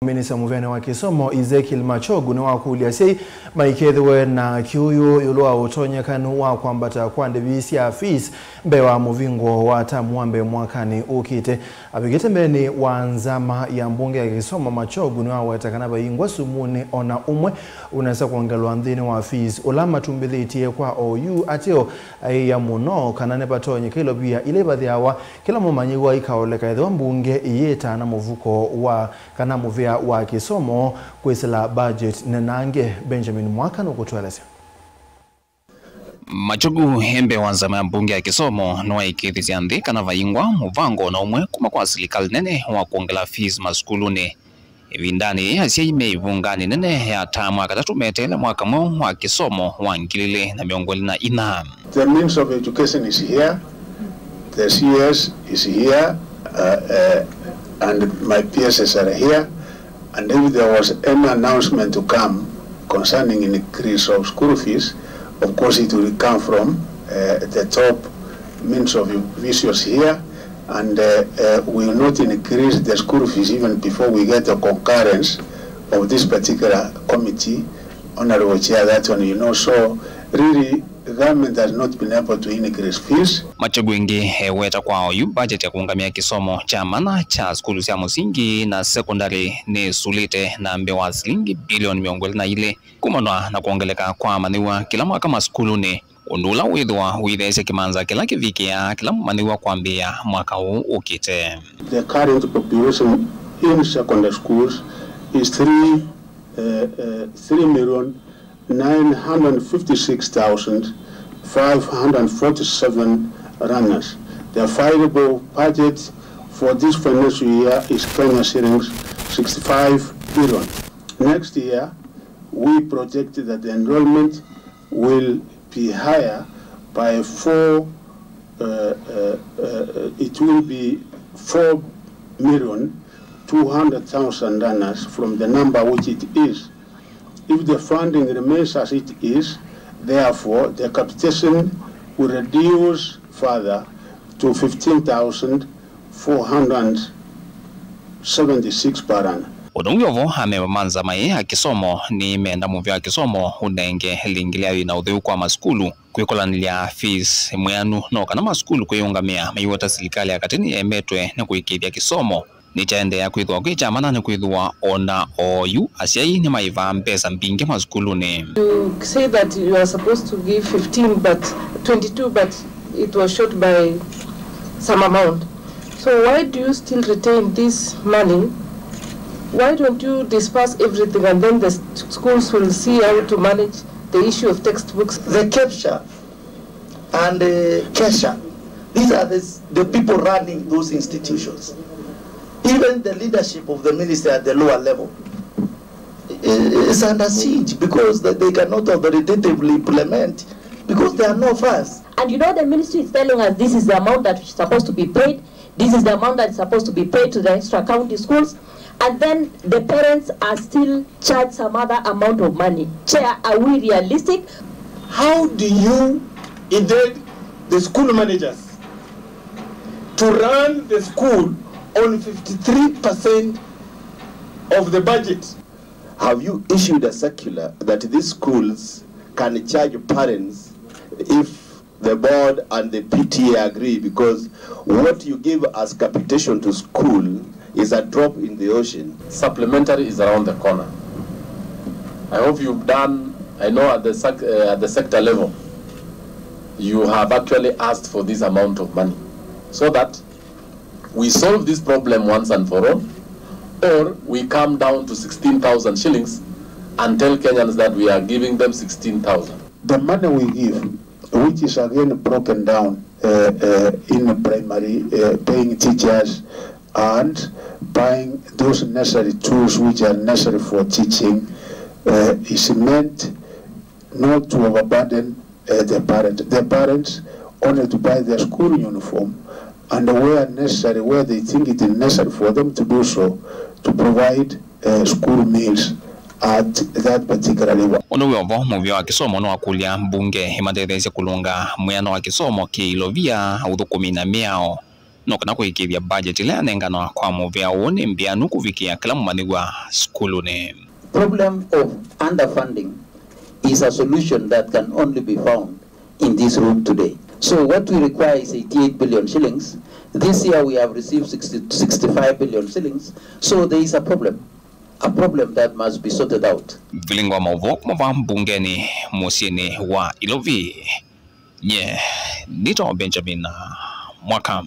Minista muviani wa Kisomo Ezekiel Machogu niwakulya asyai maikethiwe na kiuyu yiulu utonyekanu wa kwambata kwa ndivi afis mbee wa muvinguo wa tamuambe mwakani ukite abigite mbeni wa nzama ya mbunge ya Kisomo Machogu niwaweta kana bayingwa sumuni ona umwe unasa kuongelwa nthini wa afis ulama tumbilitie kwa OU atio ya muno kana ne batonyekelo bia ile badhiawa kila mumanyiwa ikaoleka edho mbunge iweta na muvuko wa kana muvia wa Kisomo kwesela budget nenange Benjamin Mwaka nokutweleza. Machogu hembe wanzama ya mbunge ya Kisomo niwaikethithia nthi kana bayingwa muvango na umwe kuma kwa Silikali nene wa kuongela fees maskuluni vindani asyai meivungani nene ya tamwa katatu metele mwaka mwe wa Kisomo wa ngilile na miongoli na ina. The Minister of Education is here, the CS is here, and my PSs are here. And if there was any announcement to come concerning an increase of school fees, of course it will come from the top Minister of Visuals here, and we will not increase the school fees even before we get the concurrence of this particular committee. Honorable Chair, that one, you know, so really the government has not been able to increase fees. Machogu ingi iweta kwa OU budget ya kuungamia Kisomo cha mana cha skulu cia musingi na secondary ni sulite na mbewa shilingi bilioni miongoli na ile kumanwa na kuongeleka kwa maniwa kila mwaka maskulu ni undula withwa withese kimanza kila kivikia kila maniwa kwambia mwaka huu ukite. The current population in secondary schools is 3,956,547 runners. The available budget for this financial year is Kenya shillings 65 billion. Next year, we project that the enrollment will be higher by it will be 4,200,000 runners from the number which it is. If the funding remains as it is, therefore, the capitation will reduce further to 15,476 per annum. Udongovo hamemanza mai ya Kisomo ni menda muvia ya Kisomo unenge lingilia ina udhiu kwa maskulu kuikolanilia fees mweanu no kana maskulu kuiungamia iweta Silikali akatini emetwe na kuikithia Kisomo ni chaende ya kuithwa kwicha mana ni kuithwa ona OU asyai ni maiva mpesa mbinge maskuluni. You say that you are supposed to give 22 but it was short by some amount. So why do you still retain this money? Why don't you disperse everything and then the schools will see how to manage the issue of textbooks? The capture and the Kesha, these are the people running those institutions. Even the leadership of the minister at the lower level is under siege because they cannot authoritatively implement because there are no funds. And you know the ministry is telling us this is the amount that is supposed to be paid, this is the amount that is supposed to be paid to the extra county schools, and then the parents are still charged some other amount of money. Chair, are we realistic? How do you indeed the school managers to run the school on 53% of the budget? Have you issued a circular that these schools can charge parents if the board and the PTA agree? Because what you give as capitation to school is a drop in the ocean. Supplementary is around the corner. I hope you've done, I know at the sector level, you have actually asked for this amount of money so that we solve this problem once and for all, or we come down to 16,000 shillings and tell Kenyans that we are giving them 16,000. The money we give, which is again broken down in primary, paying teachers and buying those necessary tools which are necessary for teaching, is meant not to overburden the parents. The parents only to buy their school uniform, and where necessary, where they think it is necessary for them to do so, to provide school meals at that particular level. Ono wevo muvia wa Kisomo niwakulya mbunge imatetheesya kulunga mwiano wa Kisomo kiilovia uthukumi na miao no kana kuikithia budget ile anengana kwa muviao ni mbianu kuvikia kila mmanigwa skulu ne. Problem of underfunding is a solution that can only be found in this room today. So what we require is 88 billion shillings. This year we have received 65 billion shillings. So there is a problem that must be sorted out. Vilingwa mavok mavambungeni musini wa Ilovi. Nye, nito Benjamin Mwaka.